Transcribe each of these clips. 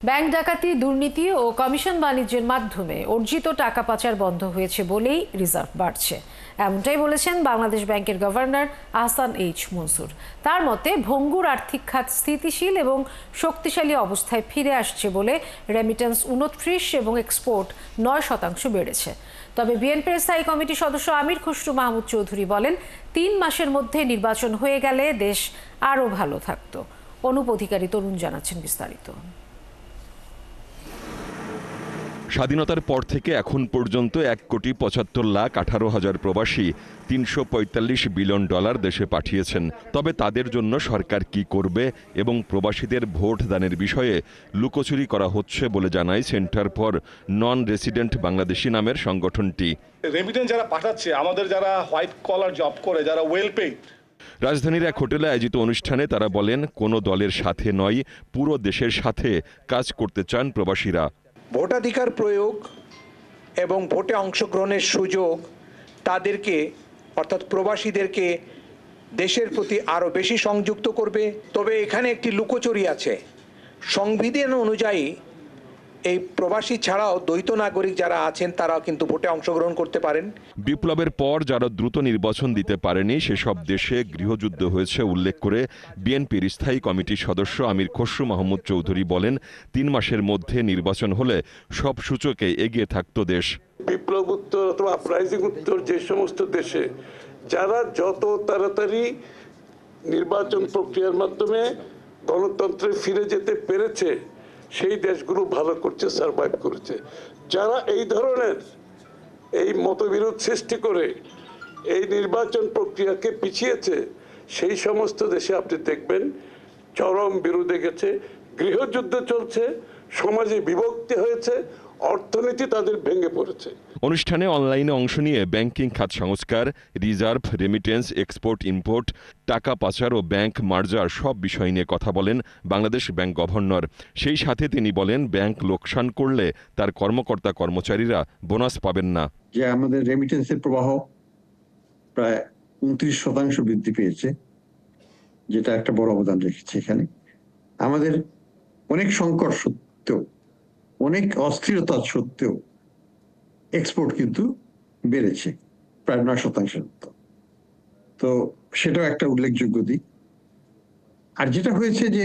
Bank ডাকাতি, দুর্নীতি ও commission বাণিজ্যের মাধ্যমে অর্জিত টাকা পাচার বন্ধ হয়েছে বলেই রিজার্ভ বাড়ছে, এমনটাই বলেছেন বাংলাদেশ ব্যাংকের গভর্নর আহসান এইচ মনসুর। তার মতে ভঙ্গুর আর্থিক খাত স্থিতিশীল এবং শক্তিশালী অবস্থায় ফিরে আসছে বলে রেমিটেন্স 29 এবং এক্সপোর্ট 9% বেড়েছে। তবে বিএনপির স্থায়ী কমিটির সদস্য আমির খসরু মাহমুদ চৌধুরী বলেন, 3 মাসের মধ্যে নির্বাচন হয়ে গেলে দেশ আরও ভালো থাকত। অনুপ অধিকারী তরুণ জানাচ্ছেন বিস্তারিত। স্বাধীনতার পর থেকে এখন পর্যন্ত 1,75,18,000 প্রবাসী $345 বিলিয়ন দেশে পাঠিয়েছেন। তবে তাদের জন্য সরকার কি করবে এবং প্রবাসীদের ভোট দানের বিষয়ে লুকোচুরি করা হচ্ছে বলে জানায় centre for non resident Bangladeshi নামের সংগঠনটি। রেমিটেন্স যারা পাঠাচ্ছে, আমাদের যারা হোয়াইট কলার জব করে, যারা ওয়েল পেইড। রাজধানীর এক হোটেলে আয়োজিত অনুষ্ঠানে তারা বলেন, কোনো দলের সাথে নয়, পুরো দেশের সাথে কাজ করতে চান প্রবাসীরা। ভোটাধিকার প্রয়োগ এবং ভোটে অংশগ্রহণের সুযোগ তাদেরকে অর্থাৎ প্রবাসীদেরকে দেশের প্রতি আরও বেশি সংযুক্ত করবে। তবে এখানে একটি লুকোচুরি আছে। সংবিধান অনুযায়ী এই প্রবাসী ছাড়াও দ্বৈত নাগরিক যারা আছেন তারাও কিন্তু ভোটে অংশগ্রহণ করতে পারেন। বিপ্লবের পর যারা দ্রুত নির্বাচন দিতে পারেনি সেসব দেশে গৃহযুদ্ধ হয়েছে উল্লেখ করে বিএনপির স্থায়ী কমিটির সদস্য আমির খসরু মাহমুদ চৌধুরী বলেন, 3 মাসের মধ্যে নির্বাচন হলে সব সূচকে এগিয়ে থাকতো দেশ। বিপ্লব উত্তর অথবা আপরাইজিং উত্তর যে সমস্ত দেশে যারা যত তাড়াতাড়ি নির্বাচন প্রক্রিয়ার মাধ্যমে গণতন্ত্রে ফিরে যেতে পেরেছে সেই দেশগুলো ভালো করছে, সার্ভাইভ করেছে। যারা এই ধরনের এই মতবিরোধ সৃষ্টি করে এই নির্বাচন প্রক্রিয়াকে পিছিয়েছে সেই সমস্ত দেশে আপনি দেখবেন চরম বিরোধে গেছে, গৃহযুদ্ধ চলছে, সমাজে বিভক্তি হয়েছে, অর্থনীতি তাদের ভেঙে পড়েছে। অনুষ্ঠানে অনলাইনে অংশ নিয়ে ব্যাংকিং খাত সংস্কার, রিজার্ভ, রেমিটেন্স, এক্সপোর্ট ইম্পোর্ট, টাকা পাচার ও ব্যাংক মার্জার সব বিষয় নিয়ে কথা বলেন বাংলাদেশ ব্যাংক গভর্নর। সেই সাথে তিনি বলেন, ব্যাংক লোকসান করলে তার কর্মকর্তা কর্মচারীরা বোনাস পাবেন না। যে আমাদের রেমিটেন্সের প্রবাহ প্রায় 29% বৃদ্ধি পেয়েছে, যেটা একটা বড় অবদান রেখেছে। এখানে আমাদের অনেক সংকট সত্ত্বেও, অনেক অস্থিরতা সত্ত্বেও এক্সপোর্ট কিন্তু বেড়েছে প্রায় 9%। তো সেটাও একটা উল্লেখযোগ্য দিক। আর যেটা হয়েছে যে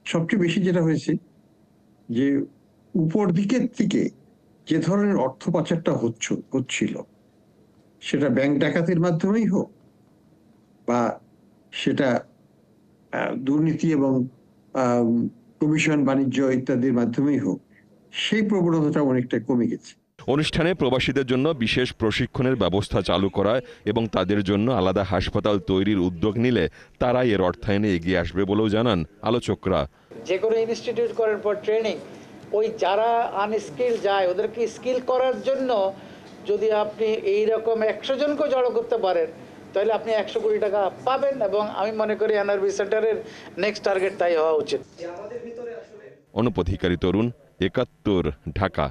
সবচেয়ে বেশি যেটা হয়েছে যে উপর দিকের থেকে যে ধরনের অর্থ পাচারটা হচ্ছিল, সেটা ব্যাংক ডাকাতির মাধ্যমেই হোক বা সেটা দুর্নীতি এবং কমিশন বাণিজ্য ইত্যাদির মাধ্যমেই হোক, সেই প্রবণতাটা অনেকটা কমে গেছে। অনুষ্ঠানে প্রবাসীদের জন্য বিশেষ প্রশিক্ষণের ব্যবস্থা চালু করা এবং তাদের জন্য আলাদা হাসপাতাল তৈরির উদ্যোগ নিলে তারাই এর অর্থায়নে এগিয়ে আসবে বলেও জানান আলোচকরা। যে কোনো ইনস্টিটিউট করার পর ট্রেনিং, ওই যারা আনস্কিল যায় ওদেরকে স্কিল করার জন্য যদি আপনি এইরকম 100 জনকেও জড়ো করতে পারেন তাহলে আপনি 100 কোটি টাকা পাবেন। এবং আমি মনে করি এনআরবি সেন্টারের নেক্সট টার্গেট তাই হওয়া উচিত। অনুপ অধিকারী তরুণ, 71, ঢাকা।